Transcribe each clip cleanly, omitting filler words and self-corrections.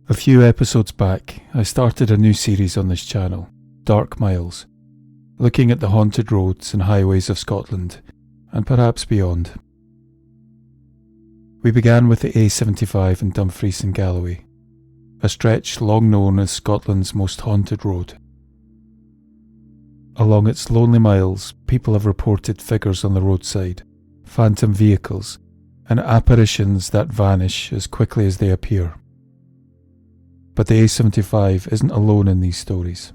A few episodes back, I started a new series on this channel, Dark Miles, looking at the haunted roads and highways of Scotland, and perhaps beyond. We began with the A75 in Dumfries and Galloway, a stretch long known as Scotland's most haunted road. Along its lonely miles, people have reported figures on the roadside, phantom vehicles, and apparitions that vanish as quickly as they appear. But the A75 isn't alone in these stories.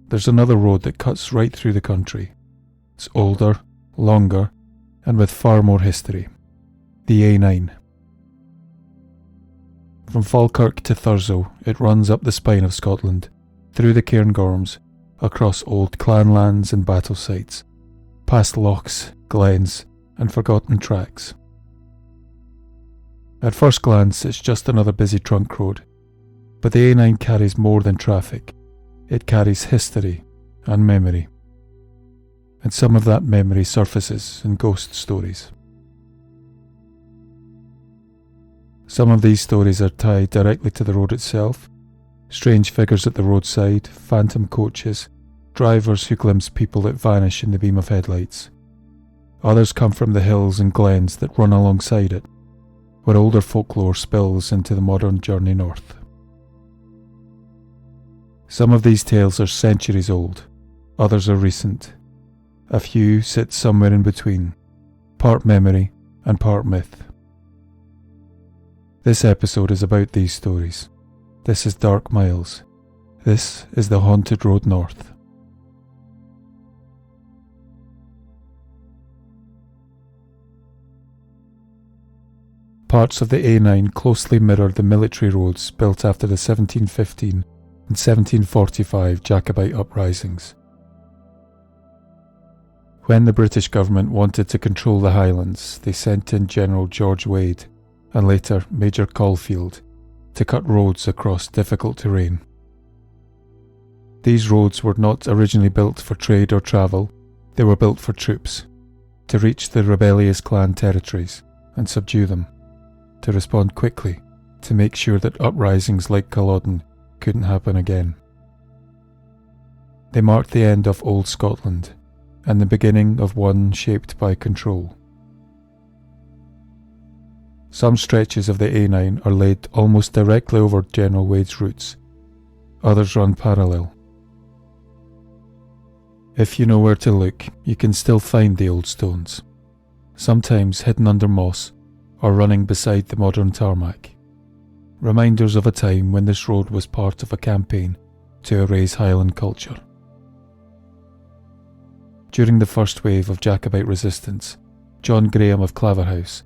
There's another road that cuts right through the country. It's older, longer, and with far more history. The A9. From Falkirk to Thurso, it runs up the spine of Scotland, through the Cairngorms, across old clan lands and battle sites, past lochs, glens, and forgotten tracks. At first glance, it's just another busy trunk road. But the A9 carries more than traffic. It carries history and memory. And some of that memory surfaces in ghost stories. Some of these stories are tied directly to the road itself. Strange figures at the roadside, phantom coaches, drivers who glimpse people that vanish in the beam of headlights. Others come from the hills and glens that run alongside it, where older folklore spills into the modern journey north. Some of these tales are centuries old, others are recent. A few sit somewhere in between, part memory and part myth. This episode is about these stories. This is Dark Miles. This is the haunted road north. Parts of the A9 closely mirror the military roads built after the 1715 and 1745 Jacobite uprisings. When the British government wanted to control the Highlands, they sent in General George Wade, and later Major Caulfield, to cut roads across difficult terrain. These roads were not originally built for trade or travel, they were built for troops, to reach the rebellious clan territories and subdue them, to respond quickly, to make sure that uprisings like Culloden couldn't happen again. They marked the end of Old Scotland, and the beginning of one shaped by control. Some stretches of the A9 are laid almost directly over General Wade's routes, others run parallel. If you know where to look, you can still find the old stones, sometimes hidden under moss or running beside the modern tarmac. Reminders of a time when this road was part of a campaign to erase Highland culture. During the first wave of Jacobite resistance, John Graham of Claverhouse,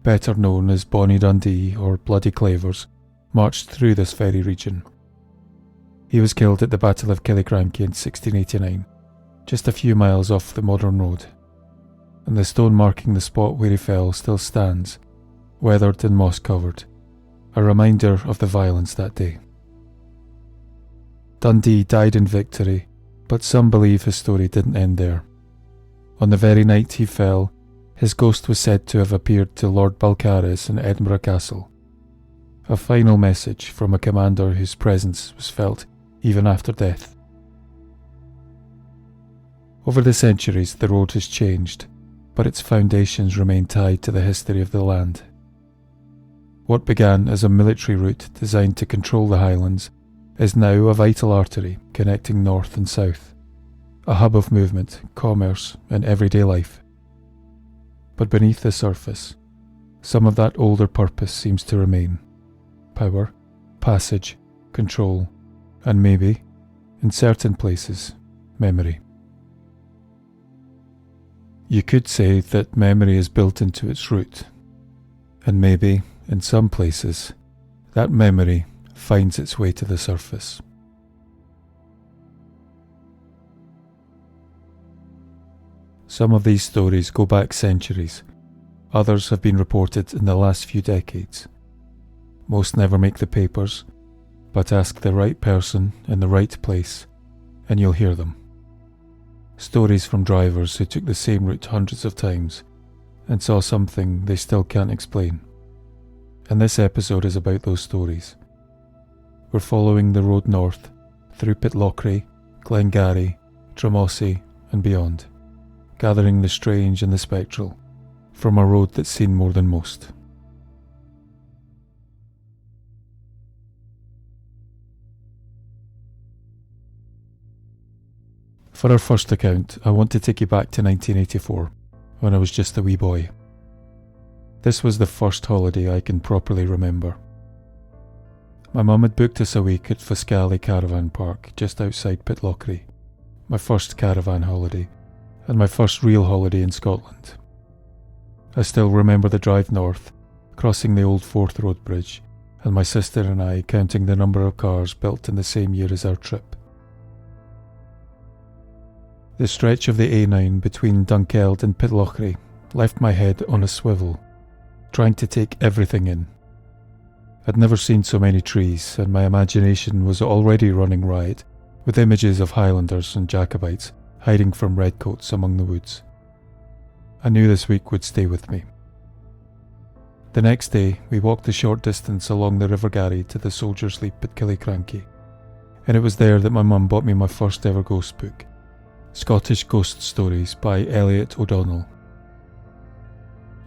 better known as Bonnie Dundee or Bloody Clavers, marched through this very region. He was killed at the Battle of Killiecrankie in 1689, just a few miles off the modern road, and the stone marking the spot where he fell still stands, weathered and moss-covered, a reminder of the violence that day. Dundee died in victory, but some believe his story didn't end there. On the very night he fell, his ghost was said to have appeared to Lord Balcarres in Edinburgh Castle, a final message from a commander whose presence was felt even after death. Over the centuries, the road has changed, but its foundations remain tied to the history of the land. What began as a military route designed to control the Highlands is now a vital artery connecting north and south, a hub of movement, commerce, and everyday life. But beneath the surface, some of that older purpose seems to remain: power, passage, control, and maybe, in certain places, memory. You could say that memory is built into its root, and maybe, in some places, that memory finds its way to the surface. Some of these stories go back centuries, others have been reported in the last few decades. Most never make the papers, but ask the right person in the right place, and you'll hear them. Stories from drivers who took the same route hundreds of times and saw something they still can't explain. And this episode is about those stories, we're following the road north, through Pitlochry, Glengarry, Drumossie and beyond, gathering the strange and the spectral, from a road that's seen more than most. For our first account, I want to take you back to 1984, when I was just a wee boy. This was the first holiday I can properly remember. My mum had booked us a week at Foscali Caravan Park, just outside Pitlochry, my first caravan holiday, and my first real holiday in Scotland. I still remember the drive north, crossing the old Forth Road Bridge, and my sister and I counting the number of cars built in the same year as our trip. The stretch of the A9 between Dunkeld and Pitlochry left my head on a swivel, trying to take everything in. I'd never seen so many trees, and my imagination was already running riot with images of Highlanders and Jacobites hiding from redcoats among the woods. I knew this week would stay with me. The next day, we walked the short distance along the River Garry to the Soldier's Leap at Killiecrankie, and it was there that my mum bought me my first ever ghost book, Scottish Ghost Stories by Elliot O'Donnell.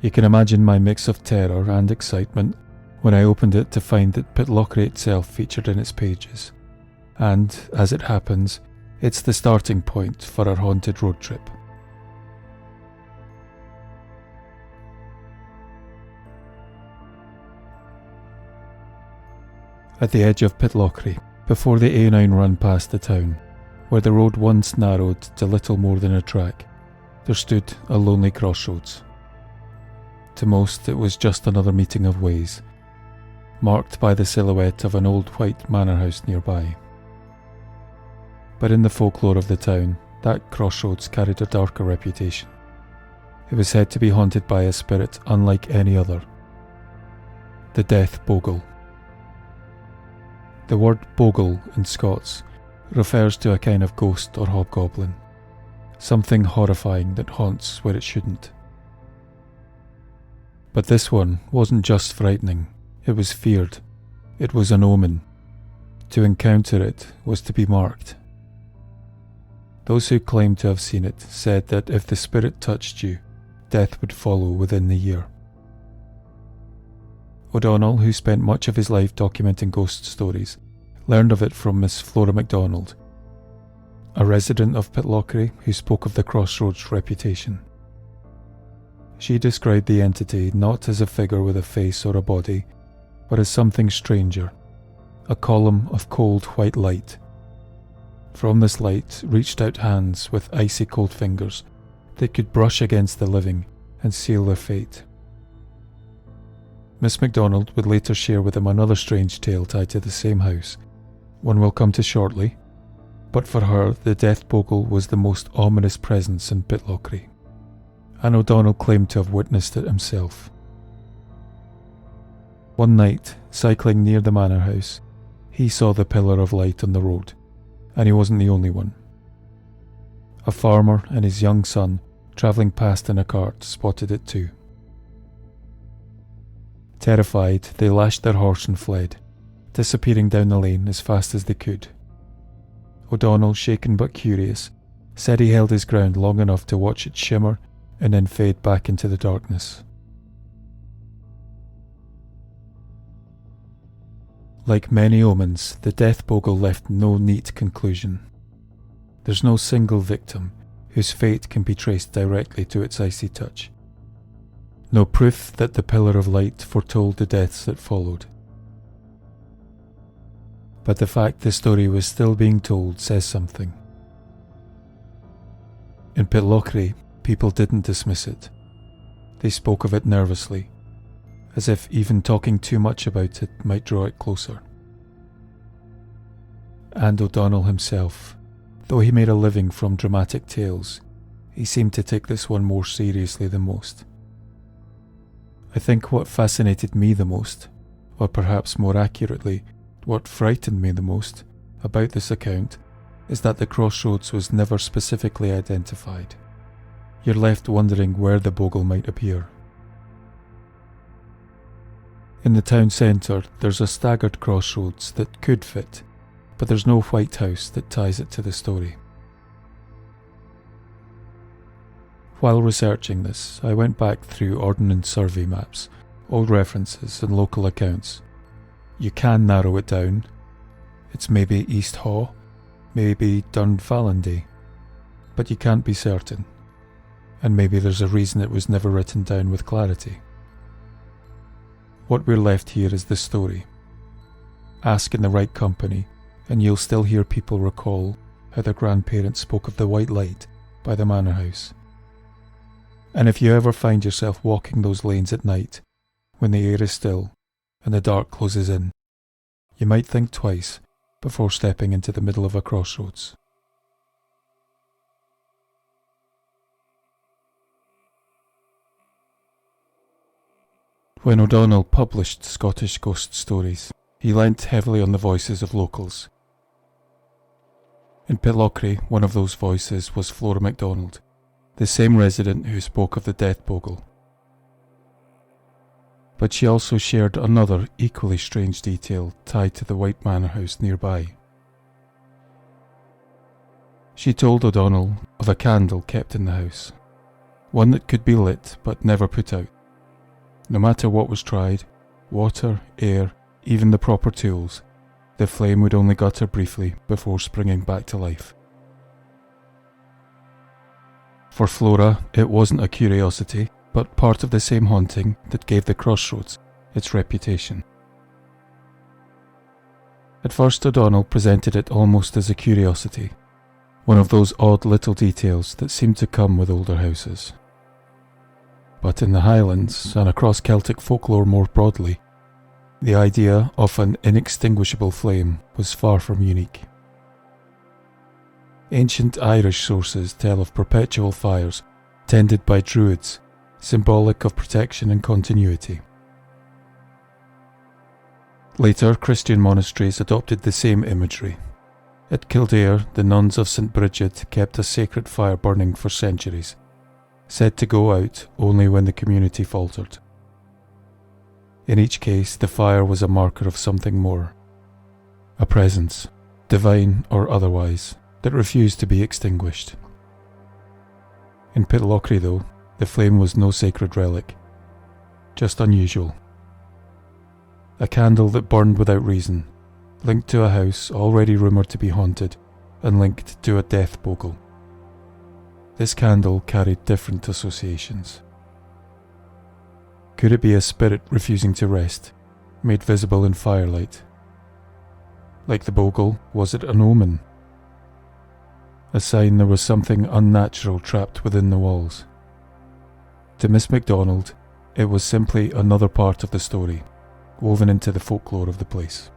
You can imagine my mix of terror and excitement when I opened it to find that Pitlochry itself featured in its pages, and, as it happens, it's the starting point for our haunted road trip. At the edge of Pitlochry, before the A9 ran past the town, where the road once narrowed to little more than a track, there stood a lonely crossroads. To most, it was just another meeting of ways, marked by the silhouette of an old white manor house nearby. But in the folklore of the town, that crossroads carried a darker reputation. It was said to be haunted by a spirit unlike any other, the death bogle. The word bogle in Scots refers to a kind of ghost or hobgoblin, something horrifying that haunts where it shouldn't. But this one wasn't just frightening, it was feared. It was an omen. To encounter it was to be marked. Those who claimed to have seen it said that if the spirit touched you, death would follow within the year. O'Donnell, who spent much of his life documenting ghost stories, learned of it from Miss Flora MacDonald, a resident of Pitlochry who spoke of the crossroads' reputation. She described the entity not as a figure with a face or a body, but as something stranger, a column of cold white light. From this light reached out hands with icy cold fingers that could brush against the living and seal their fate. Miss MacDonald would later share with him another strange tale tied to the same house, one we'll come to shortly, but for her the death bogle was the most ominous presence in Pitlochry, and O'Donnell claimed to have witnessed it himself. One night, cycling near the manor house, he saw the pillar of light on the road, and he wasn't the only one. A farmer and his young son, travelling past in a cart, spotted it too. Terrified, they lashed their horse and fled, disappearing down the lane as fast as they could. O'Donnell, shaken but curious, said he held his ground long enough to watch it shimmer and then fade back into the darkness. Like many omens, the death bogle left no neat conclusion. There's no single victim whose fate can be traced directly to its icy touch. No proof that the pillar of light foretold the deaths that followed. But the fact the story was still being told says something. In Pitlochry, people didn't dismiss it. They spoke of it nervously, as if even talking too much about it might draw it closer. And O'Donnell himself, though he made a living from dramatic tales, he seemed to take this one more seriously than most. I think what fascinated me the most, or perhaps more accurately, what frightened me the most about this account, is that the crossroads was never specifically identified. You're left wondering where the bogle might appear. In the town centre, there's a staggered crossroads that could fit, but there's no white house that ties it to the story. While researching this, I went back through Ordnance Survey maps, old references and local accounts. You can narrow it down. It's maybe East Haw, maybe Dunvallendy, but you can't be certain. And maybe there's a reason it was never written down with clarity. What we're left here is the story. Ask in the right company, and you'll still hear people recall how their grandparents spoke of the white light by the manor house. And if you ever find yourself walking those lanes at night, when the air is still and the dark closes in, you might think twice before stepping into the middle of a crossroads. When O'Donnell published Scottish ghost stories, he leant heavily on the voices of locals. In Pitlochry, one of those voices was Flora MacDonald, the same resident who spoke of the death bogle. But she also shared another equally strange detail tied to the White Manor house nearby. She told O'Donnell of a candle kept in the house, one that could be lit but never put out. No matter what was tried, water, air, even the proper tools, the flame would only gutter briefly before springing back to life. For Flora, it wasn't a curiosity, but part of the same haunting that gave the crossroads its reputation. At first, O'Donnell presented it almost as a curiosity, one of those odd little details that seem to come with older houses. But in the Highlands, and across Celtic folklore more broadly, the idea of an inextinguishable flame was far from unique. Ancient Irish sources tell of perpetual fires tended by druids, symbolic of protection and continuity. Later, Christian monasteries adopted the same imagery. At Kildare, the nuns of St. Bridget kept a sacred fire burning for centuries, said to go out only when the community faltered. In each case, the fire was a marker of something more, a presence, divine or otherwise, that refused to be extinguished. In Pitlochry, though, the flame was no sacred relic, just unusual. A candle that burned without reason, linked to a house already rumoured to be haunted, and linked to a death bogle. This candle carried different associations. Could it be a spirit refusing to rest, made visible in firelight? Like the bogle, was it an omen? A sign there was something unnatural trapped within the walls. To Miss MacDonald, it was simply another part of the story, woven into the folklore of the place.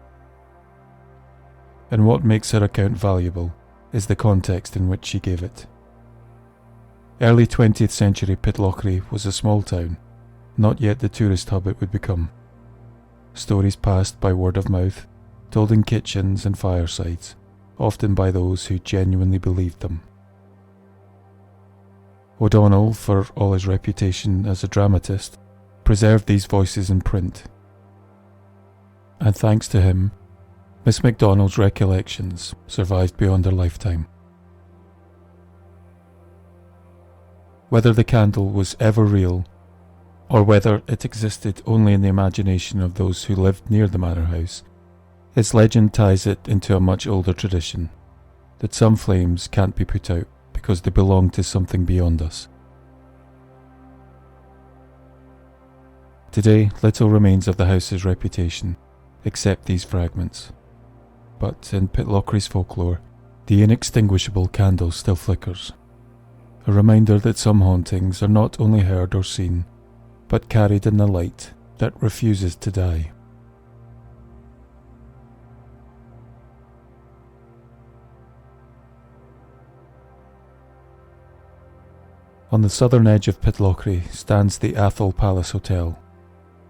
And what makes her account valuable is the context in which she gave it. Early 20th century Pitlochry was a small town, not yet the tourist hub it would become. Stories passed by word of mouth, told in kitchens and firesides, often by those who genuinely believed them. O'Donnell, for all his reputation as a dramatist, preserved these voices in print. And thanks to him, Miss MacDonald's recollections survived beyond her lifetime. Whether the candle was ever real, or whether it existed only in the imagination of those who lived near the manor house, its legend ties it into a much older tradition, that some flames can't be put out because they belong to something beyond us. Today, little remains of the house's reputation, except these fragments. But in Pitlochry's folklore, the inextinguishable candle still flickers, a reminder that some hauntings are not only heard or seen, but carried in the light that refuses to die. On the southern edge of Pitlochry stands the Atholl Palace Hotel,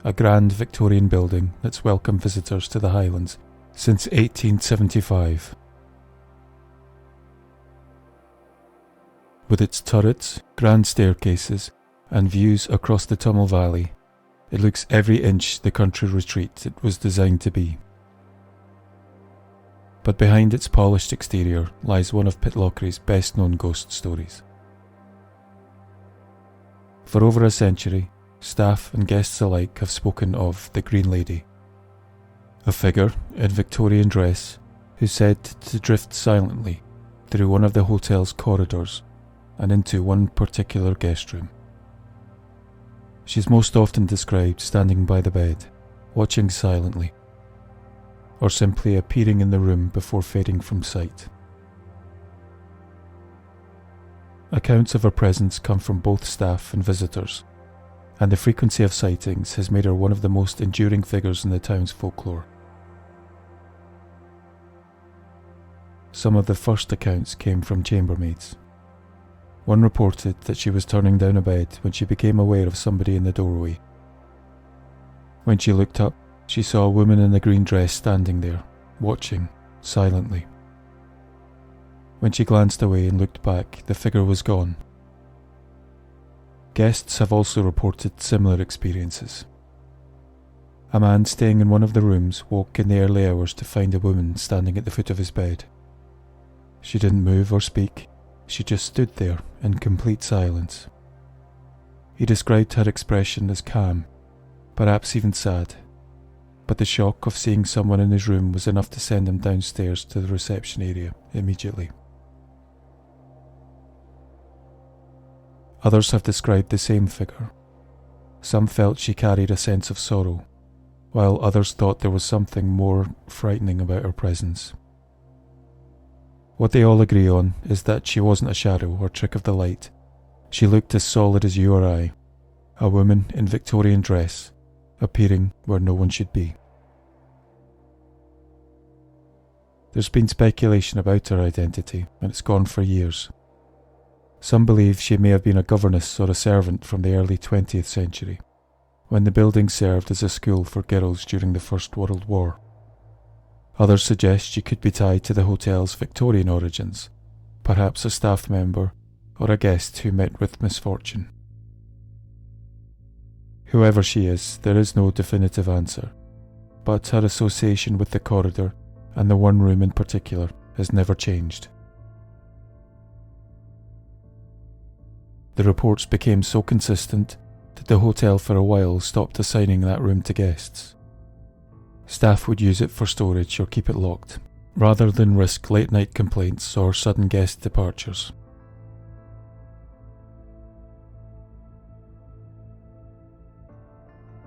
a grand Victorian building that's welcomed visitors to the Highlands since 1875. With its turrets, grand staircases, and views across the Tummel Valley, It looks every inch the country retreat it was designed to be. But behind its polished exterior lies one of Pitlochry's best-known ghost stories. For over a century, staff and guests alike have spoken of the Green Lady, a figure in Victorian dress who's said to drift silently through one of the hotel's corridors and into one particular guest room. She's most often described standing by the bed, watching silently, or simply appearing in the room before fading from sight. Accounts of her presence come from both staff and visitors, and the frequency of sightings has made her one of the most enduring figures in the town's folklore. Some of the first accounts came from chambermaids. One reported that she was turning down a bed when she became aware of somebody in the doorway. When she looked up, she saw a woman in a green dress standing there, watching, silently. When she glanced away and looked back, the figure was gone. Guests have also reported similar experiences. A man staying in one of the rooms woke in the early hours to find a woman standing at the foot of his bed. She didn't move or speak, she just stood there in complete silence. He described her expression as calm, perhaps even sad, but the shock of seeing someone in his room was enough to send him downstairs to the reception area immediately. Others have described the same figure. Some felt she carried a sense of sorrow, while others thought there was something more frightening about her presence. What they all agree on is that she wasn't a shadow or trick of the light. She looked as solid as you or I, a woman in Victorian dress, appearing where no one should be. There's been speculation about her identity, and it's gone for years. Some believe she may have been a governess or a servant from the early 20th century, when the building served as a school for girls during the First World War. Others suggest she could be tied to the hotel's Victorian origins, perhaps a staff member or a guest who met with misfortune. Whoever she is, there is no definitive answer, but her association with the corridor and the one room in particular has never changed. The reports became so consistent that the hotel for a while stopped assigning that room to guests. Staff would use it for storage or keep it locked, rather than risk late-night complaints or sudden guest departures.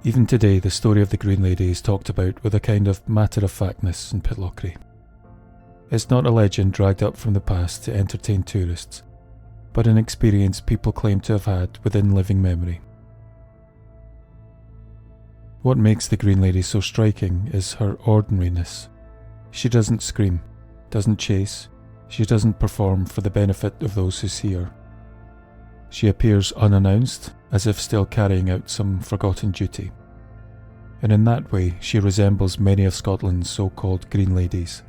Even today, the story of the Green Lady is talked about with a kind of matter-of-factness in Pitlochry. It's not a legend dragged up from the past to entertain tourists, but an experience people claim to have had within living memory. What makes the Green Lady so striking is her ordinariness. She doesn't scream, doesn't chase, she doesn't perform for the benefit of those who see her. She appears unannounced, as if still carrying out some forgotten duty. And in that way, she resembles many of Scotland's so-called Green Ladies,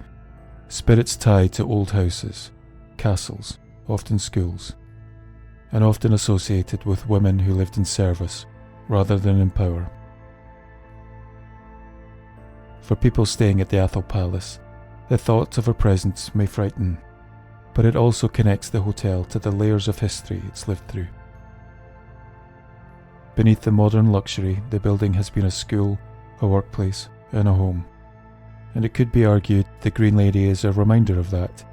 spirits tied to old houses, castles, often schools, and often associated with women who lived in service rather than in power. For people staying at the Atholl Palace, the thought of her presence may frighten, but it also connects the hotel to the layers of history it's lived through. Beneath the modern luxury, the building has been a school, a workplace, and a home. And it could be argued the Green Lady is a reminder of that,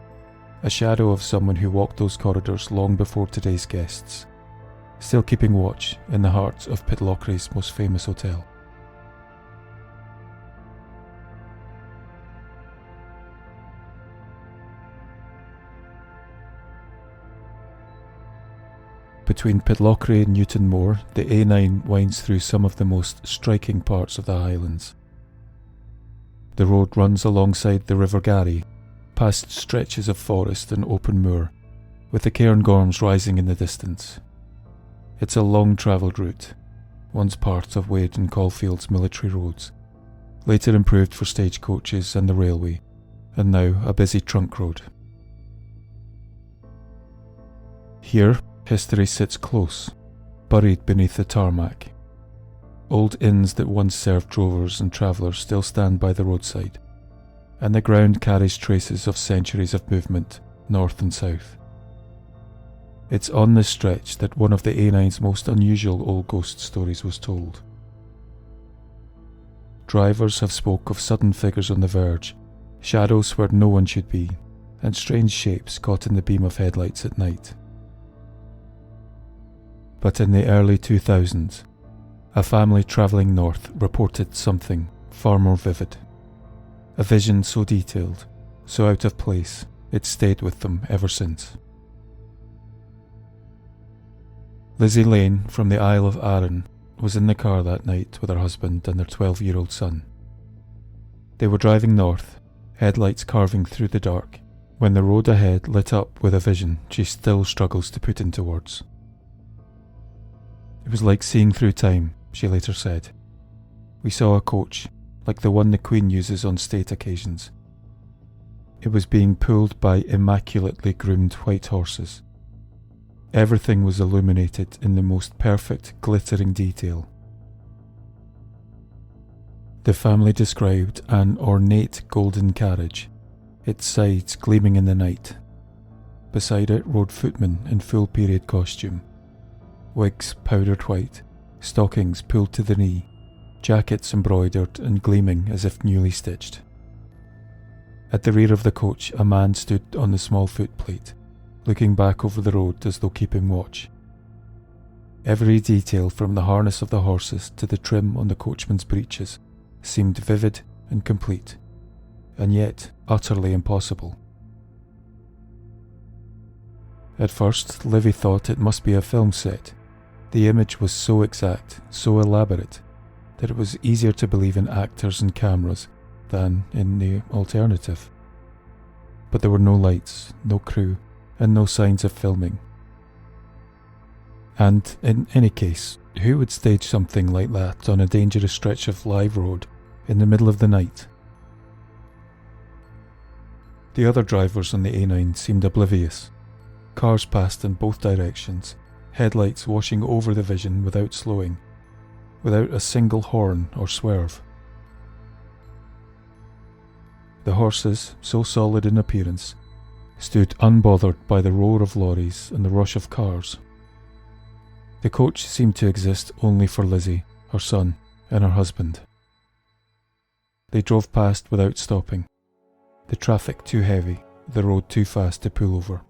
a shadow of someone who walked those corridors long before today's guests, still keeping watch in the heart of Pitlochry's most famous hotel. Between Pitlochry and Newton Moor, the A9 winds through some of the most striking parts of the Highlands. The road runs alongside the River Garry, past stretches of forest and open moor, with the Cairngorms rising in the distance. It's a long-travelled route, once part of Wade and Caulfield's military roads, later improved for stagecoaches and the railway, and now a busy trunk road. Here, history sits close, buried beneath the tarmac. Old inns that once served drovers and travellers still stand by the roadside, and the ground carries traces of centuries of movement, north and south. It's on this stretch that one of the A9's most unusual old ghost stories was told. Drivers have spoke of sudden figures on the verge, shadows where no one should be, and strange shapes caught in the beam of headlights at night. But in the early 2000s, a family travelling north reported something far more vivid. A vision so detailed, so out of place, it stayed with them ever since. Lizzie Lane from the Isle of Arran was in the car that night with her husband and their 12-year-old son. They were driving north, headlights carving through the dark, when the road ahead lit up with a vision she still struggles to put into words. It was like seeing through time, she later said. We saw a coach, like the one the Queen uses on state occasions. It was being pulled by immaculately groomed white horses. Everything was illuminated in the most perfect, glittering detail. The family described an ornate golden carriage, its sides gleaming in the night. Beside it rode footmen in full period costume, wigs powdered white, stockings pulled to the knee, jackets embroidered and gleaming as if newly stitched. At the rear of the coach, a man stood on the small footplate, looking back over the road as though keeping watch. Every detail from the harness of the horses to the trim on the coachman's breeches seemed vivid and complete, and yet utterly impossible. At first, Livy thought it must be a film set. The image was so exact, so elaborate, that it was easier to believe in actors and cameras than in the alternative. But there were no lights, no crew, and no signs of filming. And in any case, who would stage something like that on a dangerous stretch of live road in the middle of the night? The other drivers on the A9 seemed oblivious. Cars passed in both directions, headlights washing over the vision without slowing, without a single horn or swerve. The horses, so solid in appearance, stood unbothered by the roar of lorries and the rush of cars. The coach seemed to exist only for Lizzie, her son, and her husband. They drove past without stopping, the traffic too heavy, the road too fast to pull over.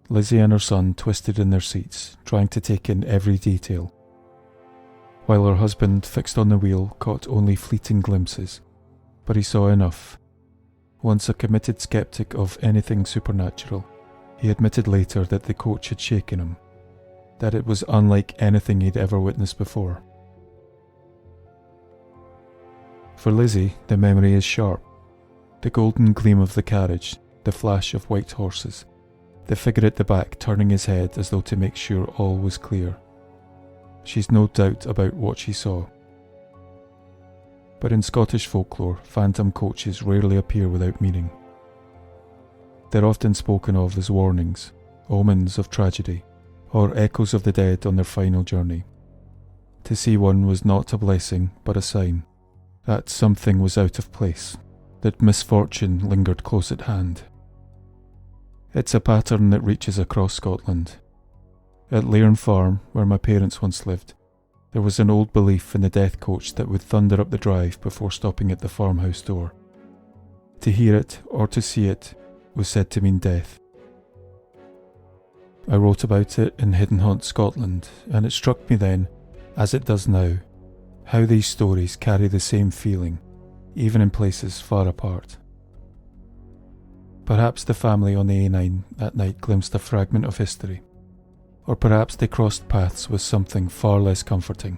Lizzie and her son twisted in their seats, trying to take in every detail, while her husband, fixed on the wheel, caught only fleeting glimpses, but he saw enough. Once a committed skeptic of anything supernatural, he admitted later that the coach had shaken him, that it was unlike anything he'd ever witnessed before. For Lizzie, the memory is sharp. The golden gleam of the carriage, the flash of white horses, the figure at the back turning his head as though to make sure all was clear. She's no doubt about what she saw. But in Scottish folklore, phantom coaches rarely appear without meaning. They're often spoken of as warnings, omens of tragedy, or echoes of the dead on their final journey. To see one was not a blessing, but a sign that something was out of place, that misfortune lingered close at hand. It's a pattern that reaches across Scotland. At Lairn Farm, where my parents once lived, there was an old belief in the death coach that would thunder up the drive before stopping at the farmhouse door. To hear it, or to see it, was said to mean death. I wrote about it in Hidden Haunt Scotland, and it struck me then, as it does now, how these stories carry the same feeling, even in places far apart. Perhaps the family on the A9 that night glimpsed a fragment of history, or perhaps they crossed paths with something far less comforting,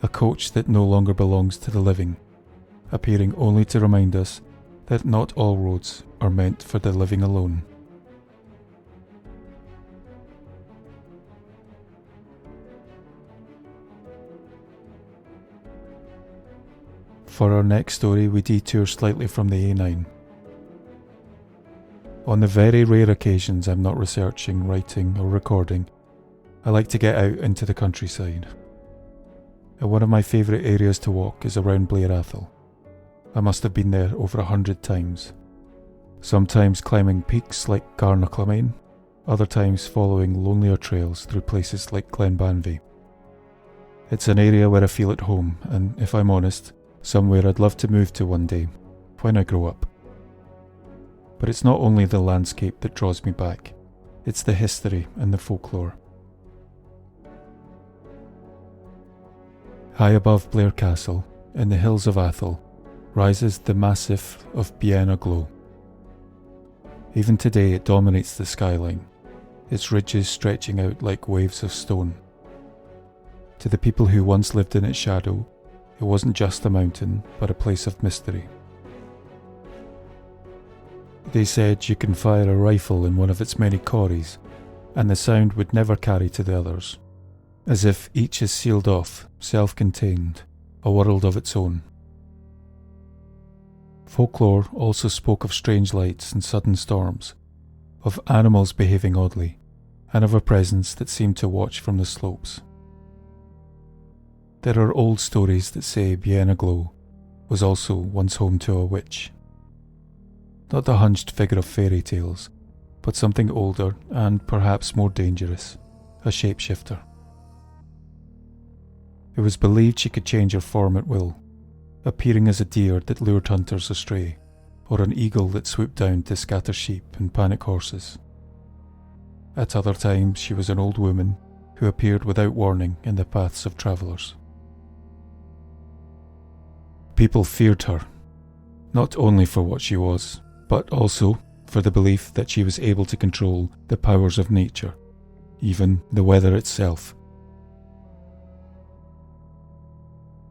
a coach that no longer belongs to the living, appearing only to remind us that not all roads are meant for the living alone. For our next story, we detour slightly from the A9. On the very rare occasions I'm not researching, writing or recording, I like to get out into the countryside. and one of my favourite areas to walk is around Blair Atholl. I must have been there over 100 times. Sometimes climbing peaks like Garnaclamain, other times following lonelier trails through places like Glen Banvie. It's an area where I feel at home, and if I'm honest, somewhere I'd love to move to one day, when I grow up. But it's not only the landscape that draws me back, it's the history and the folklore. High above Blair Castle, in the hills of Atholl, rises the massif of Beinn Macdui. Even today it dominates the skyline, its ridges stretching out like waves of stone. To the people who once lived in its shadow, it wasn't just a mountain, but a place of mystery. They said you can fire a rifle in one of its many corries, and the sound would never carry to the others, as if each is sealed off, self-contained, a world of its own. Folklore also spoke of strange lights and sudden storms, of animals behaving oddly, and of a presence that seemed to watch from the slopes. There are old stories that say Beinn Macdui was also once home to a witch. Not the hunched figure of fairy tales, but something older and perhaps more dangerous, a shapeshifter. It was believed she could change her form at will, appearing as a deer that lured hunters astray, or an eagle that swooped down to scatter sheep and panic horses. At other times she was an old woman who appeared without warning in the paths of travellers. People feared her, not only for what she was, but also for the belief that she was able to control the powers of nature, even the weather itself.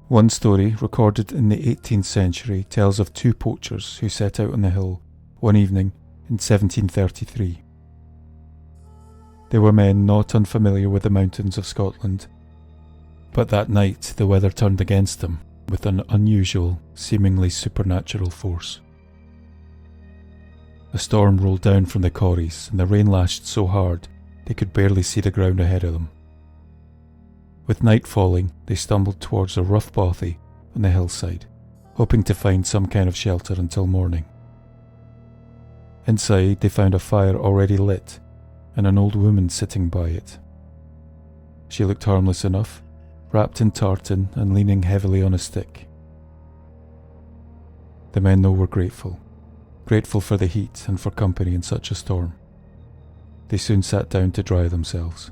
One story, recorded in the 18th century, tells of two poachers who set out on the hill one evening in 1733. They were men not unfamiliar with the mountains of Scotland, but that night the weather turned against them with an unusual, seemingly supernatural force. A storm rolled down from the corries, and the rain lashed so hard they could barely see the ground ahead of them. With night falling, they stumbled towards a rough bothy on the hillside, hoping to find some kind of shelter until morning. Inside, they found a fire already lit, and an old woman sitting by it. She looked harmless enough, wrapped in tartan and leaning heavily on a stick. The men, though, were grateful for the heat and for company in such a storm. They soon sat down to dry themselves.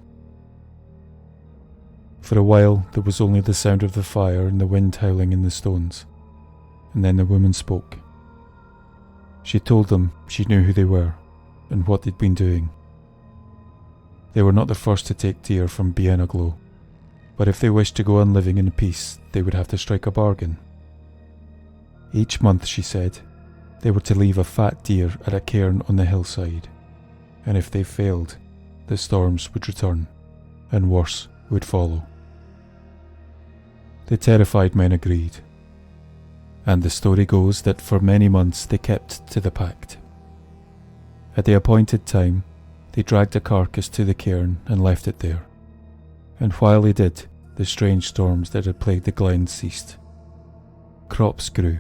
For a while there was only the sound of the fire and the wind howling in the stones, and then the woman spoke. She told them she knew who they were and what they'd been doing. They were not the first to take deer from Beinn Macdui, but if they wished to go on living in peace, they would have to strike a bargain. Each month, she said, they were to leave a fat deer at a cairn on the hillside, and if they failed, the storms would return, and worse would follow. The terrified men agreed, and the story goes that for many months they kept to the pact. At the appointed time, they dragged a carcass to the cairn and left it there, and while they did, the strange storms that had plagued the glens ceased. Crops grew,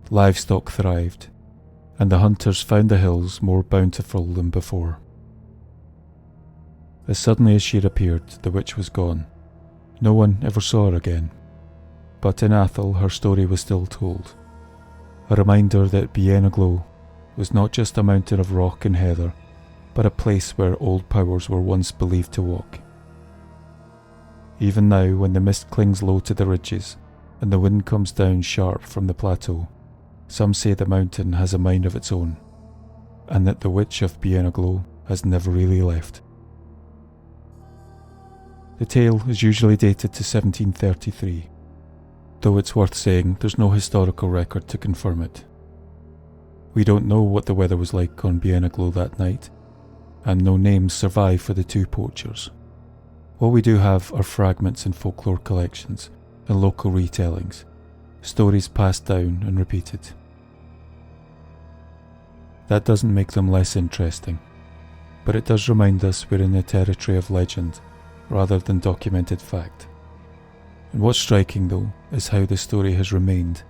livestock thrived, and the hunters found the hills more bountiful than before. As suddenly as she had appeared, the witch was gone. No one ever saw her again. But in Atholl her story was still told, a reminder that Beinn Macdui was not just a mountain of rock and heather, but a place where old powers were once believed to walk. Even now, when the mist clings low to the ridges, and the wind comes down sharp from the plateau, some say the mountain has a mind of its own, and that the witch of Beinn Macdui has never really left. The tale is usually dated to 1733, though it's worth saying there's no historical record to confirm it. We don't know what the weather was like on Beinn Macdui that night, and no names survive for the two poachers. What we do have are fragments in folklore collections and local retellings, stories passed down and repeated. That doesn't make them less interesting, but it does remind us we're in the territory of legend rather than documented fact. And what's striking though is how the story has remained.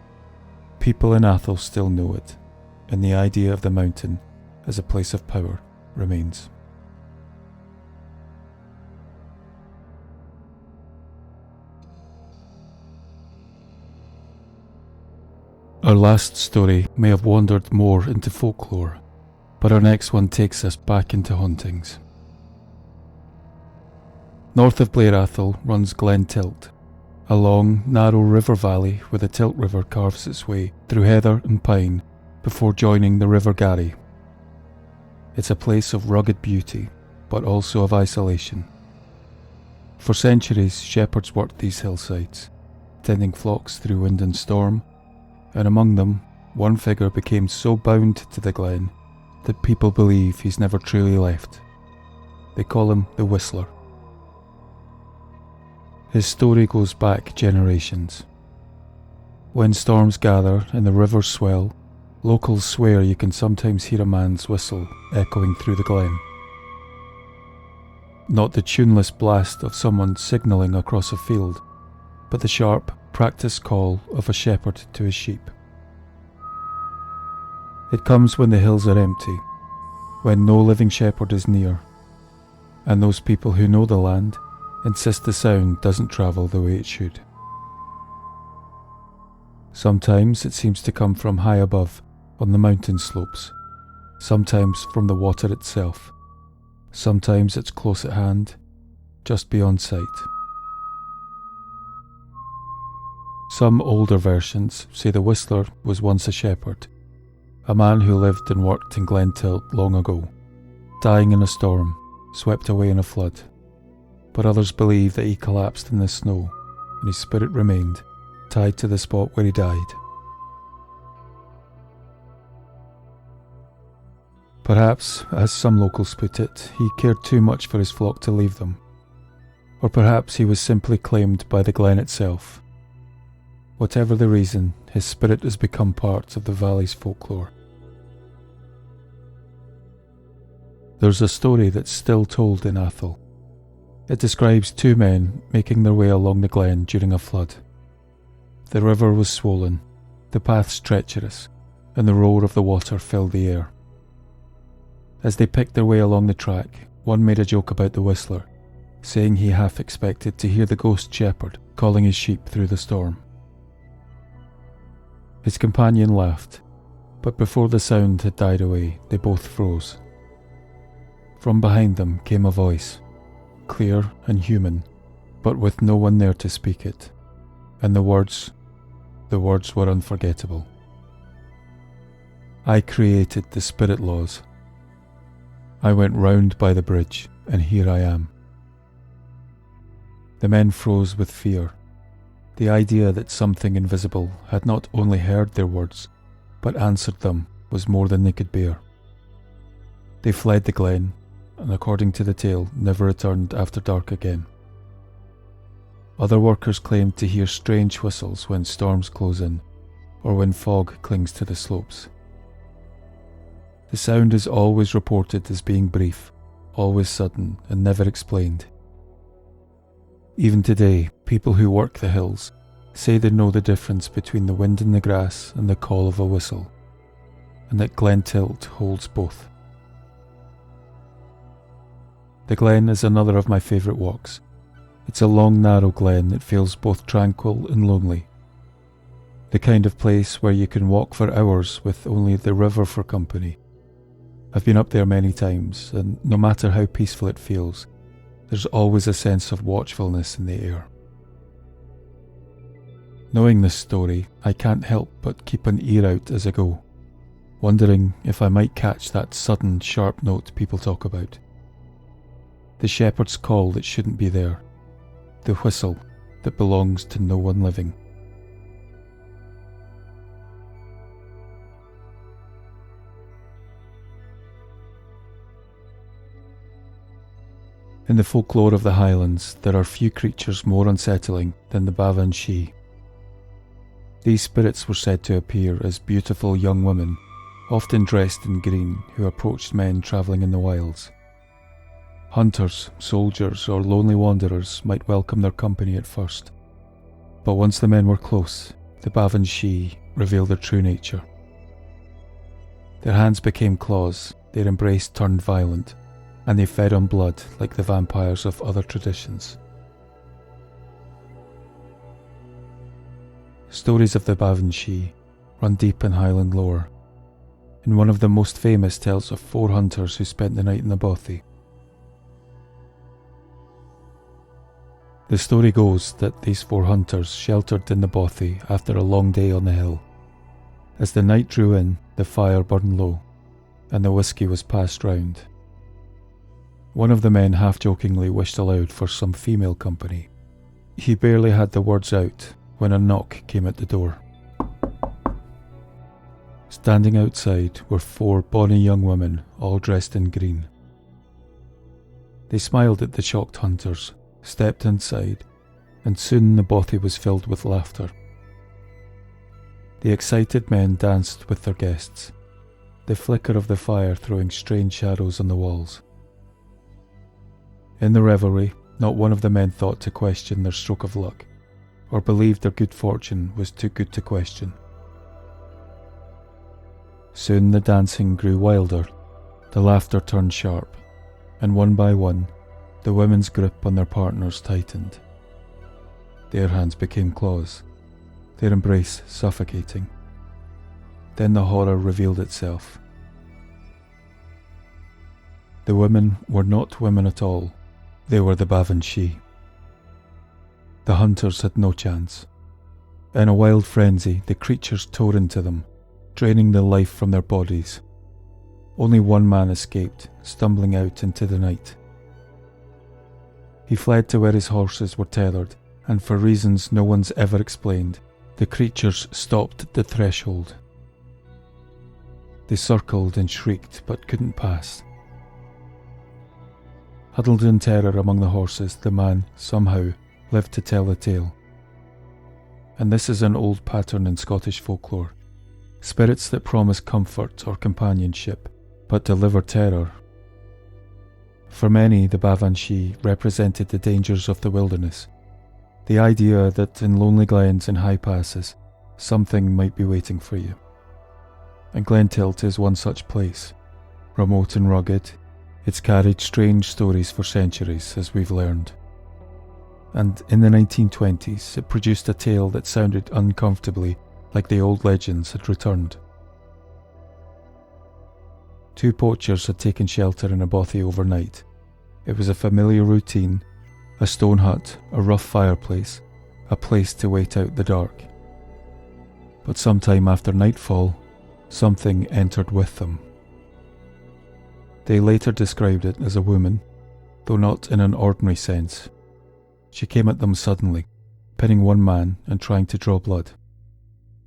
People in Atholl still know it, and the idea of the mountain as a place of power remains. Our last story may have wandered more into folklore, but our next one takes us back into hauntings. North of Blair Atholl runs Glen Tilt, a long, narrow river valley where the Tilt River carves its way through heather and pine before joining the River Garry. It's a place of rugged beauty, but also of isolation. For centuries, shepherds worked these hillsides, tending flocks through wind and storm, and among them, one figure became so bound to the glen that people believe he's never truly left. They call him the Whistler. His story goes back generations. When storms gather and the rivers swell, locals swear you can sometimes hear a man's whistle echoing through the glen. Not the tuneless blast of someone signalling across a field, but the sharp, practiced call of a shepherd to his sheep. It comes when the hills are empty, when no living shepherd is near, and those people who know the land insist the sound doesn't travel the way it should. Sometimes it seems to come from high above, on the mountain slopes, sometimes from the water itself, sometimes it's close at hand, just beyond sight. Some older versions say the Whistler was once a shepherd, a man who lived and worked in Glen Tilt long ago, dying in a storm, swept away in a flood. But others believe that he collapsed in the snow, and his spirit remained, tied to the spot where he died. Perhaps, as some locals put it, he cared too much for his flock to leave them. Or perhaps he was simply claimed by the glen itself. Whatever the reason, his spirit has become part of the valley's folklore. There's a story that's still told in Atholl. It describes two men making their way along the glen during a flood. The river was swollen, the paths treacherous, and the roar of the water filled the air. As they picked their way along the track, one made a joke about the Whistler, saying he half expected to hear the ghost shepherd calling his sheep through the storm. His companion laughed, but before the sound had died away, they both froze. From behind them came a voice, clear and human, but with no one there to speak it, and the words were unforgettable. I created the spirit laws. I went round by the bridge, and here I am. The men froze with fear. The idea that something invisible had not only heard their words, but answered them was more than they could bear. They fled the glen, and according to the tale, never returned after dark again. Other workers claimed to hear strange whistles when storms close in, or when fog clings to the slopes. The sound is always reported as being brief, always sudden, and never explained. Even today, people who work the hills say they know the difference between the wind in the grass and the call of a whistle, and that Glen Tilt holds both. The glen is another of my favourite walks. It's a long, narrow glen that feels both tranquil and lonely. The kind of place where you can walk for hours with only the river for company. I've been up there many times, and no matter how peaceful it feels, there's always a sense of watchfulness in the air. Knowing this story, I can't help but keep an ear out as I go, wondering if I might catch that sudden, sharp note people talk about. The shepherd's call that shouldn't be there, the whistle that belongs to no one living. In the folklore of the Highlands, there are few creatures more unsettling than the Baobhan Sith. These spirits were said to appear as beautiful young women, often dressed in green, who approached men travelling in the wilds. Hunters, soldiers, or lonely wanderers might welcome their company at first, But once the men were close, the Baobhan Sith revealed their true nature. Their hands became claws, their embrace turned violent, and they fed on blood like the vampires of other traditions. Stories of the Baobhan Sith run deep in Highland lore, and one of the most famous tells of 4 hunters who spent the night in the bothy. The story goes that these 4 hunters sheltered in the bothy after a long day on the hill. As the night drew in, the fire burned low, and the whisky was passed round. One of the men half-jokingly wished aloud for some female company. He barely had the words out when a knock came at the door. Standing outside were 4 bonny young women, all dressed in green. They smiled at the shocked hunters, stepped inside, and soon the bothy was filled with laughter. The excited men danced with their guests, the flicker of the fire throwing strange shadows on the walls. In the revelry, not one of the men thought to question their stroke of luck, or believed their good fortune was too good to question. Soon the dancing grew wilder, the laughter turned sharp, and one by one, the women's grip on their partners tightened. Their hands became claws, their embrace suffocating. Then the horror revealed itself. The women were not women at all, they were the Baobhan Sith. The hunters had no chance. In a wild frenzy, the creatures tore into them, draining the life from their bodies. Only one man escaped, stumbling out into the night. He fled to where his horses were tethered, and for reasons no one's ever explained, the creatures stopped at the threshold. They circled and shrieked but couldn't pass. Huddled in terror among the horses, the man, somehow, lived to tell the tale. And this is an old pattern in Scottish folklore. Spirits that promise comfort or companionship, but deliver terror. For many, the Baobhan Sith represented the dangers of the wilderness, the idea that in lonely glens and high passes, something might be waiting for you. And Glen Tilt is one such place. Remote and rugged, it's carried strange stories for centuries, as we've learned. And in the 1920s, it produced a tale that sounded uncomfortably like the old legends had returned. 2 poachers had taken shelter in a bothy overnight. It was a familiar routine, a stone hut, a rough fireplace, a place to wait out the dark. But sometime after nightfall, something entered with them. They later described it as a woman, though not in an ordinary sense. She came at them suddenly, pinning one man and trying to draw blood.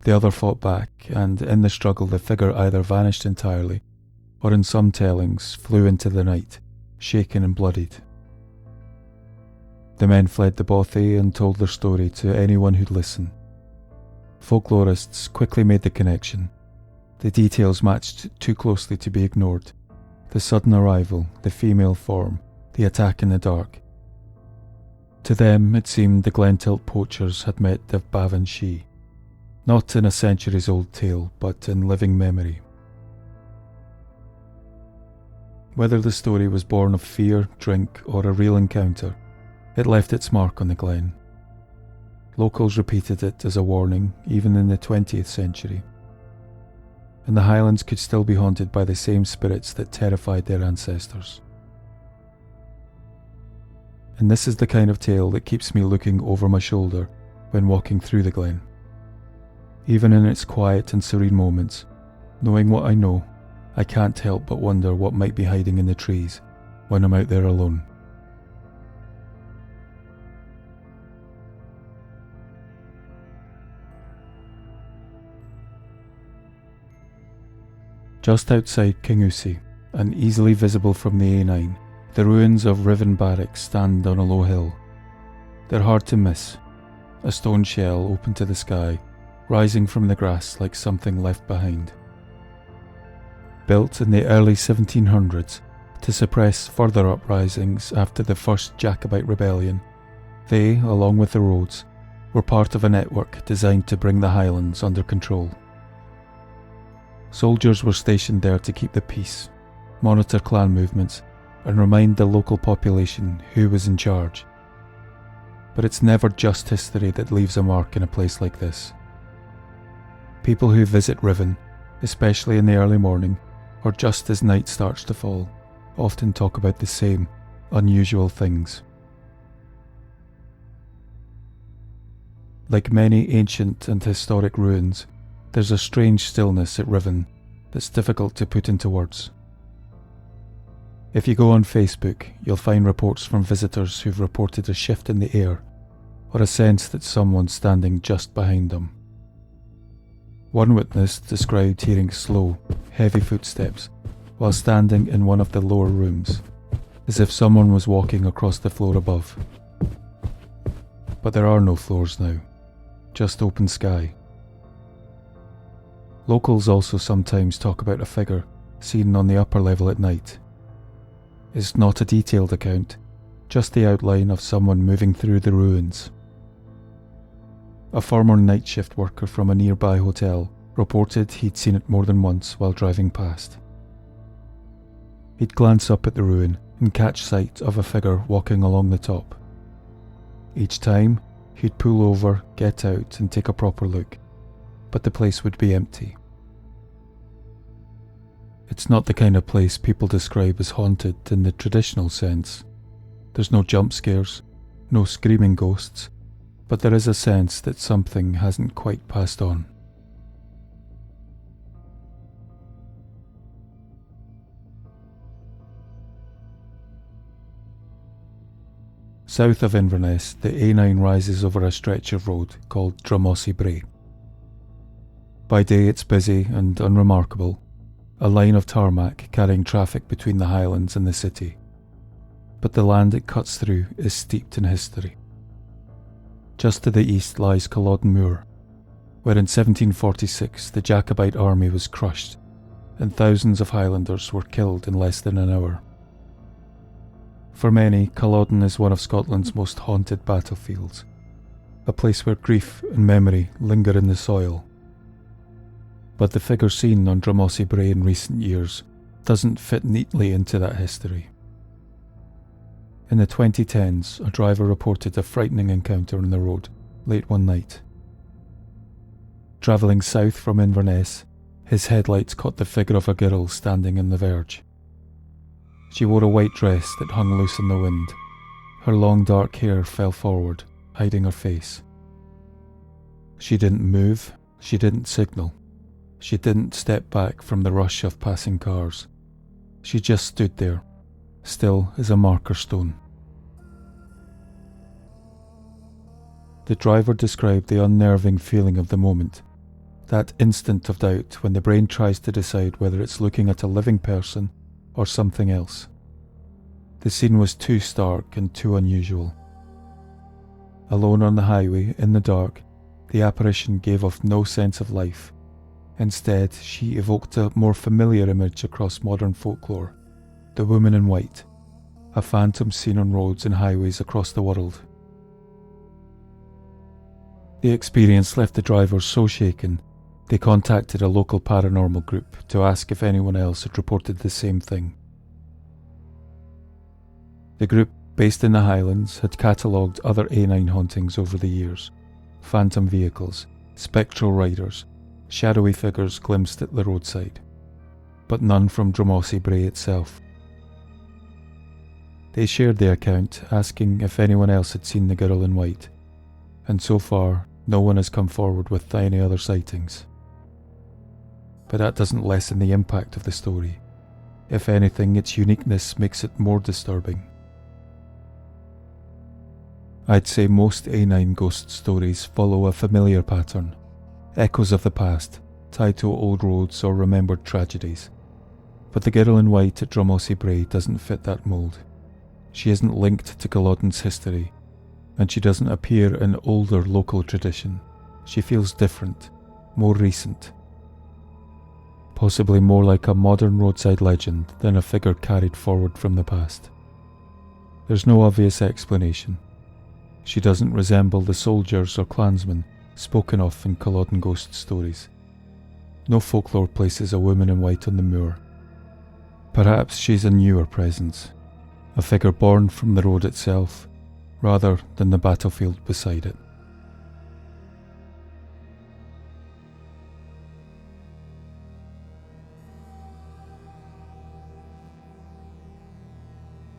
The other fought back, and in the struggle the figure either vanished entirely, or in some tellings flew into the night, shaken and bloodied. The men fled the bothy and told their story to anyone who'd listen. Folklorists quickly made the connection. The details matched too closely to be ignored. The sudden arrival, the female form, the attack in the dark. To them, it seemed the Glen Tilt poachers had met the Baobhan Sith, not in a centuries-old tale, but in living memory. Whether the story was born of fear, drink, or a real encounter, it left its mark on the glen. Locals repeated it as a warning, even in the 20th century. And the Highlands could still be haunted by the same spirits that terrified their ancestors. And this is the kind of tale that keeps me looking over my shoulder when walking through the glen. Even in its quiet and serene moments, knowing what I know, I can't help but wonder what might be hiding in the trees when I'm out there alone. Just outside Kingussie, and easily visible from the A9, the ruins of Ruthven Barracks stand on a low hill. They're hard to miss, a stone shell open to the sky, rising from the grass like something left behind. Built in the early 1700s to suppress further uprisings after the first Jacobite rebellion, they, along with the roads, were part of a network designed to bring the Highlands under control. Soldiers were stationed there to keep the peace, monitor clan movements, and remind the local population who was in charge. But it's never just history that leaves a mark in a place like this. People who visit Ruthven, especially in the early morning, or just as night starts to fall, often talk about the same unusual things. Like many ancient and historic ruins, there's a strange stillness at Ruthven that's difficult to put into words. If you go on Facebook, you'll find reports from visitors who've reported a shift in the air, or a sense that someone's standing just behind them. One witness described hearing slow, heavy footsteps while standing in one of the lower rooms, as if someone was walking across the floor above. But there are no floors now, just open sky. Locals also sometimes talk about a figure seen on the upper level at night. It's not a detailed account, just the outline of someone moving through the ruins. A former night shift worker from a nearby hotel reported he'd seen it more than once while driving past. He'd glance up at the ruin and catch sight of a figure walking along the top. Each time, he'd pull over, get out and take a proper look, but the place would be empty. It's not the kind of place people describe as haunted in the traditional sense. There's no jump scares, no screaming ghosts, but there is a sense that something hasn't quite passed on. South of Inverness, the A9 rises over a stretch of road called Drumossie Brae. By day it's busy and unremarkable, a line of tarmac carrying traffic between the Highlands and the city. But the land it cuts through is steeped in history. Just to the east lies Culloden Moor, where in 1746 the Jacobite army was crushed and thousands of Highlanders were killed in less than an hour. For many, Culloden is one of Scotland's most haunted battlefields, a place where grief and memory linger in the soil. But the figure seen on Drumossie Brae in recent years doesn't fit neatly into that history. In the 2010s, a driver reported a frightening encounter on the road late one night. Travelling south from Inverness, his headlights caught the figure of a girl standing on the verge. She wore a white dress that hung loose in the wind. Her long dark hair fell forward, hiding her face. She didn't move, she didn't signal. She didn't step back from the rush of passing cars. She just stood there, still as a marker stone. The driver described the unnerving feeling of the moment, that instant of doubt when the brain tries to decide whether it's looking at a living person or something else. The scene was too stark and too unusual. Alone on the highway, in the dark, the apparition gave off no sense of life. Instead, she evoked a more familiar image across modern folklore, the woman in white, a phantom seen on roads and highways across the world. The experience left the drivers so shaken, they contacted a local paranormal group to ask if anyone else had reported the same thing. The group, based in the Highlands, had catalogued other A9 hauntings over the years: phantom vehicles, spectral riders, shadowy figures glimpsed at the roadside, but none from Drumossie Brae itself. They shared the account, asking if anyone else had seen the girl in white, and so far, no one has come forward with any other sightings. But that doesn't lessen the impact of the story. If anything, its uniqueness makes it more disturbing. I'd say most A9 ghost stories follow a familiar pattern: echoes of the past, tied to old roads or remembered tragedies. But the girl in white at Drumossie Brae doesn't fit that mould. She isn't linked to Culloden's history, and she doesn't appear in older local tradition. She feels different, more recent. Possibly more like a modern roadside legend than a figure carried forward from the past. There's no obvious explanation. She doesn't resemble the soldiers or clansmen spoken of in Culloden ghost stories. No folklore places a woman in white on the moor. Perhaps she's a newer presence, a figure born from the road itself, rather than the battlefield beside it.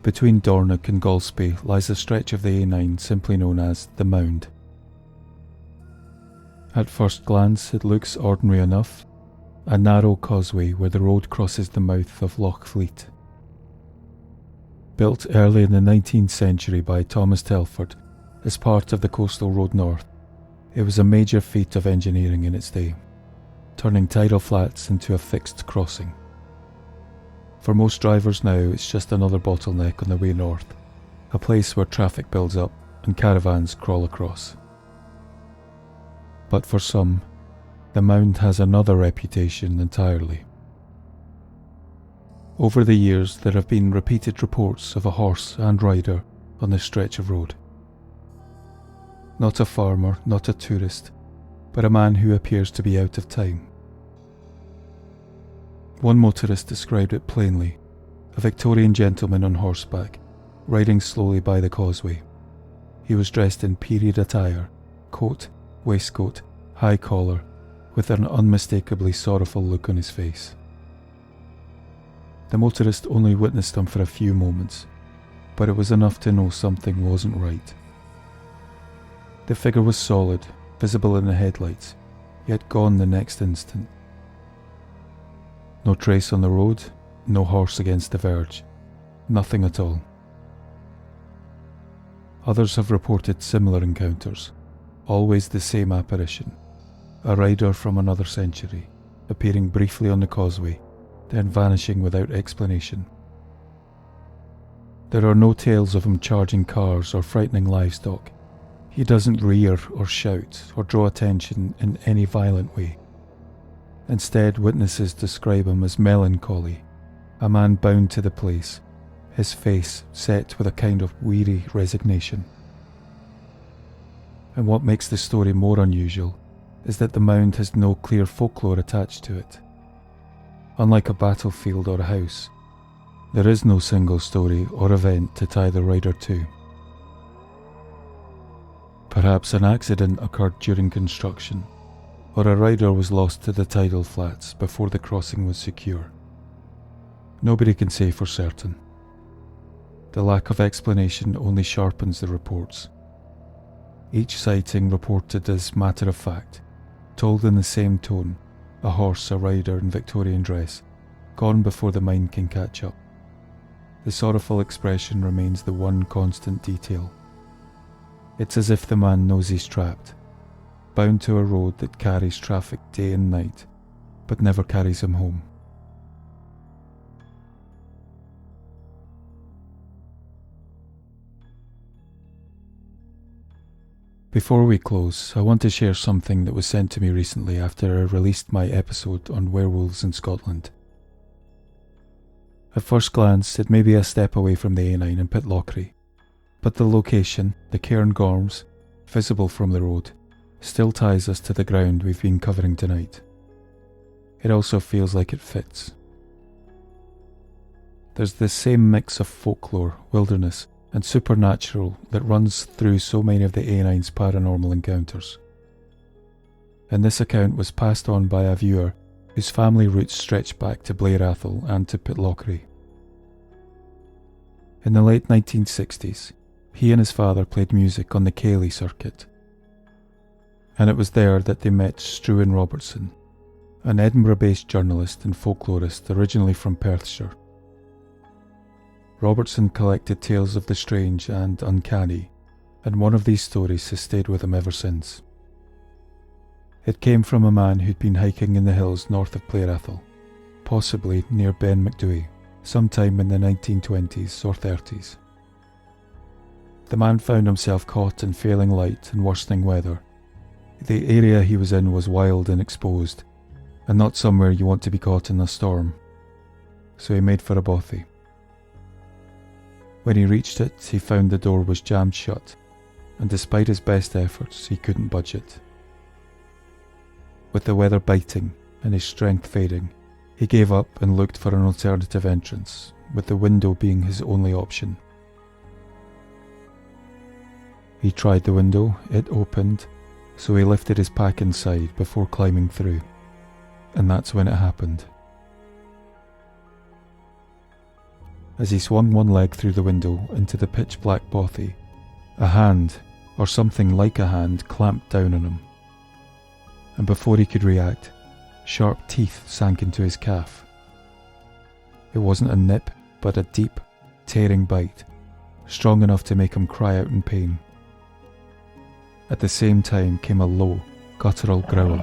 Between Dornoch and Golspie lies a stretch of the A9 simply known as the Mound. At first glance it looks ordinary enough, a narrow causeway where the road crosses the mouth of Loch Fleet. Built early in the 19th century by Thomas Telford as part of the Coastal Road North, it was a major feat of engineering in its day, turning tidal flats into a fixed crossing. For most drivers now, it's just another bottleneck on the way north, a place where traffic builds up and caravans crawl across. But for some, the Mound has another reputation entirely. Over the years, there have been repeated reports of a horse and rider on this stretch of road. Not a farmer, not a tourist, but a man who appears to be out of time. One motorist described it plainly, a Victorian gentleman on horseback, riding slowly by the causeway. He was dressed in period attire, coat, waistcoat, high collar, with an unmistakably sorrowful look on his face. The motorist only witnessed him for a few moments, but it was enough to know something wasn't right. The figure was solid, visible in the headlights, yet gone the next instant. No trace on the road, no horse against the verge, nothing at all. Others have reported similar encounters, always the same apparition, a rider from another century, appearing briefly on the causeway, then vanishing without explanation. There are no tales of him charging cars or frightening livestock. He doesn't rear or shout or draw attention in any violent way. Instead, witnesses describe him as melancholy, a man bound to the place, his face set with a kind of weary resignation. And what makes the story more unusual is that the Mound has no clear folklore attached to it. Unlike a battlefield or a house, there is no single story or event to tie the rider to. Perhaps an accident occurred during construction, or a rider was lost to the tidal flats before the crossing was secure. Nobody can say for certain. The lack of explanation only sharpens the reports. Each sighting reported as matter of fact, told in the same tone, a horse, a rider in Victorian dress, gone before the mind can catch up. The sorrowful expression remains the one constant detail. It's as if the man knows he's trapped, bound to a road that carries traffic day and night, but never carries him home. Before we close, I want to share something that was sent to me recently after I released my episode on werewolves in Scotland. At first glance, it may be a step away from the A9 in Pitlochry, but the location, the Cairngorms, visible from the road, still ties us to the ground we've been covering tonight. It also feels like it fits. There's this same mix of folklore, wilderness, and supernatural that runs through so many of the A9's paranormal encounters. And this account was passed on by a viewer whose family roots stretch back to Blair Atholl and to Pitlochry. In the late 1960s, he and his father played music on the Cayley circuit. And it was there that they met Struan Robertson, an Edinburgh-based journalist and folklorist originally from Perthshire. Robertson collected tales of the strange and uncanny, and one of these stories has stayed with him ever since. It came from a man who'd been hiking in the hills north of Blair Atholl, possibly near Beinn Macdui, sometime in the 1920s or 30s. The man found himself caught in failing light and worsening weather. The area he was in was wild and exposed, and not somewhere you want to be caught in a storm. So he made for a bothy. When he reached it, he found the door was jammed shut, and despite his best efforts, he couldn't budge it. With the weather biting and his strength fading, he gave up and looked for an alternative entrance, with the window being his only option. He tried the window, it opened, so he lifted his pack inside before climbing through, and that's when it happened. As he swung one leg through the window into the pitch-black bothy, a hand, or something like a hand, clamped down on him. And before he could react, sharp teeth sank into his calf. It wasn't a nip, but a deep, tearing bite, strong enough to make him cry out in pain. At the same time came a low, guttural growl,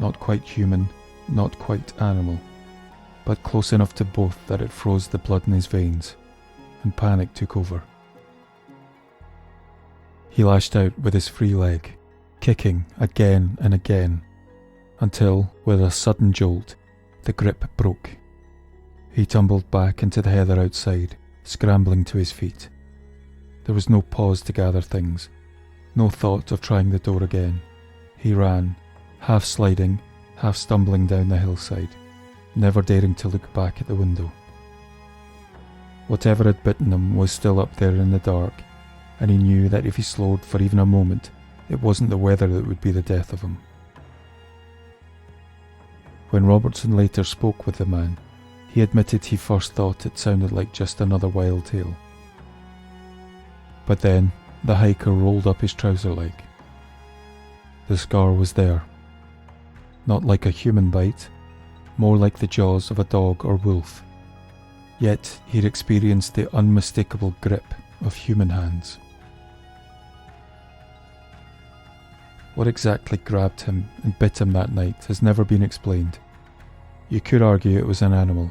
not quite human, not quite animal, but close enough to both that it froze the blood in his veins, and panic took over. He lashed out with his free leg, kicking again and again, until, with a sudden jolt, the grip broke. He tumbled back into the heather outside, scrambling to his feet. There was no pause to gather things, no thought of trying the door again. He ran, half sliding, half stumbling down the hillside, never daring to look back at the window. Whatever had bitten him was still up there in the dark, and he knew that if he slowed for even a moment, it wasn't the weather that would be the death of him. When Robertson later spoke with the man, he admitted he first thought it sounded like just another wild tale. But then, the hiker rolled up his trouser leg. The scar was there. Not like a human bite, more like the jaws of a dog or wolf. Yet he'd experienced the unmistakable grip of human hands. What exactly grabbed him and bit him that night has never been explained. You could argue it was an animal,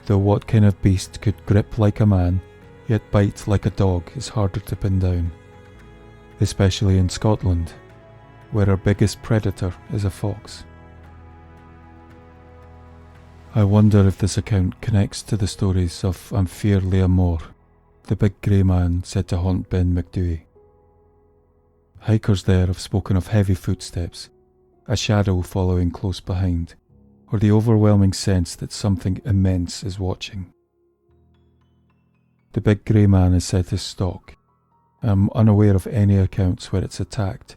though what kind of beast could grip like a man, yet bite like a dog is harder to pin down, especially in Scotland, where our biggest predator is a fox. I wonder if this account connects to the stories of Amphir Leamor, the big grey man said to haunt Beinn Macdui. Hikers there have spoken of heavy footsteps, a shadow following close behind, or the overwhelming sense that something immense is watching. The big grey man is said to stalk. I am unaware of any accounts where it's attacked,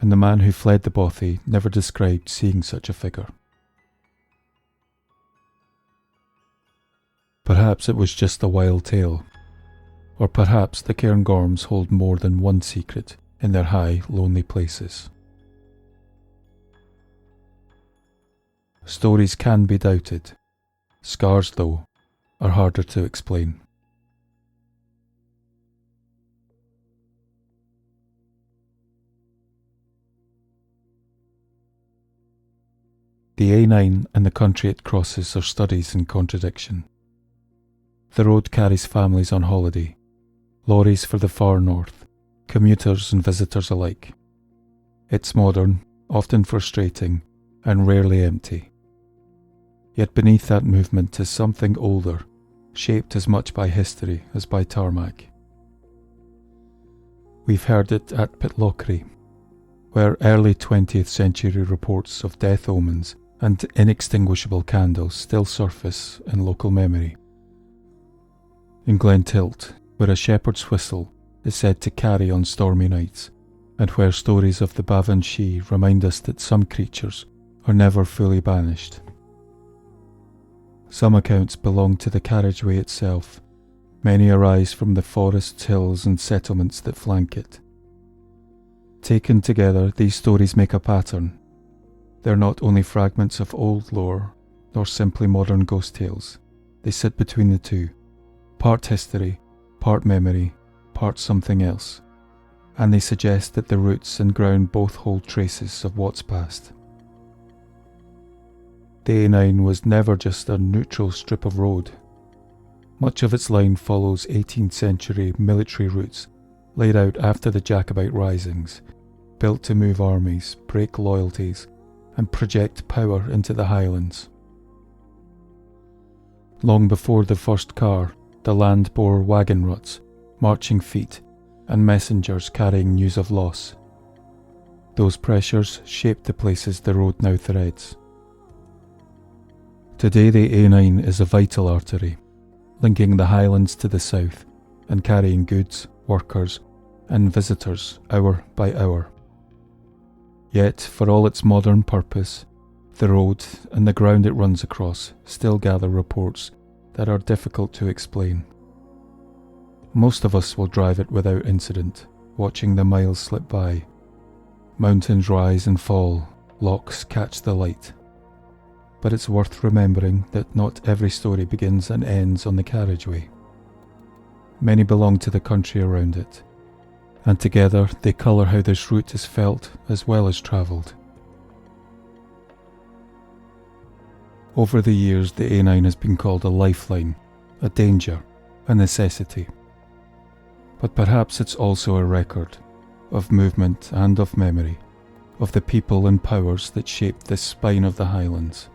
and the man who fled the bothy never described seeing such a figure. Perhaps it was just a wild tale, or perhaps the Cairngorms hold more than one secret in their high, lonely places. Stories can be doubted. Scars, though, are harder to explain. The A9 and the country it crosses are studies in contradiction. The road carries families on holiday, lorries for the far north, commuters and visitors alike. It's modern, often frustrating, and rarely empty. Yet beneath that movement is something older, shaped as much by history as by tarmac. We've heard it at Pitlochry, where early 20th century reports of death omens and inextinguishable candles still surface in local memory. In Glen Tilt, where a shepherd's whistle is said to carry on stormy nights, and where stories of the Baobhan Sith remind us that some creatures are never fully banished. Some accounts belong to the carriageway itself. Many arise from the forests, hills and settlements that flank it. Taken together, these stories make a pattern. They're not only fragments of old lore, nor simply modern ghost tales. They sit between the two, part history, part memory, part something else, and they suggest that the roots and ground both hold traces of what's past. The A9 was never just a neutral strip of road. Much of its line follows 18th century military routes laid out after the Jacobite risings, built to move armies, break loyalties, and project power into the Highlands. Long before the first car, the land bore wagon ruts, marching feet, and messengers carrying news of loss. Those pressures shaped the places the road now threads. Today the A9 is a vital artery, linking the Highlands to the south and carrying goods, workers and visitors hour by hour. Yet, for all its modern purpose, the road and the ground it runs across still gather reports that are difficult to explain. Most of us will drive it without incident, watching the miles slip by. Mountains rise and fall, locks catch the light. But it's worth remembering that not every story begins and ends on the carriageway. Many belong to the country around it, and together they colour how this route is felt as well as travelled. Over the years, the A9 has been called a lifeline, a danger, a necessity. But perhaps it's also a record of movement and of memory, of the people and powers that shaped this spine of the Highlands.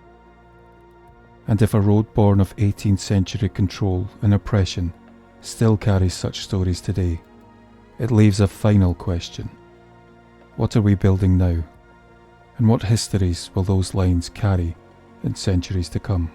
And if a road born of 18th century control and oppression still carries such stories today, it leaves a final question. What are we building now? And what histories will those lines carry in centuries to come?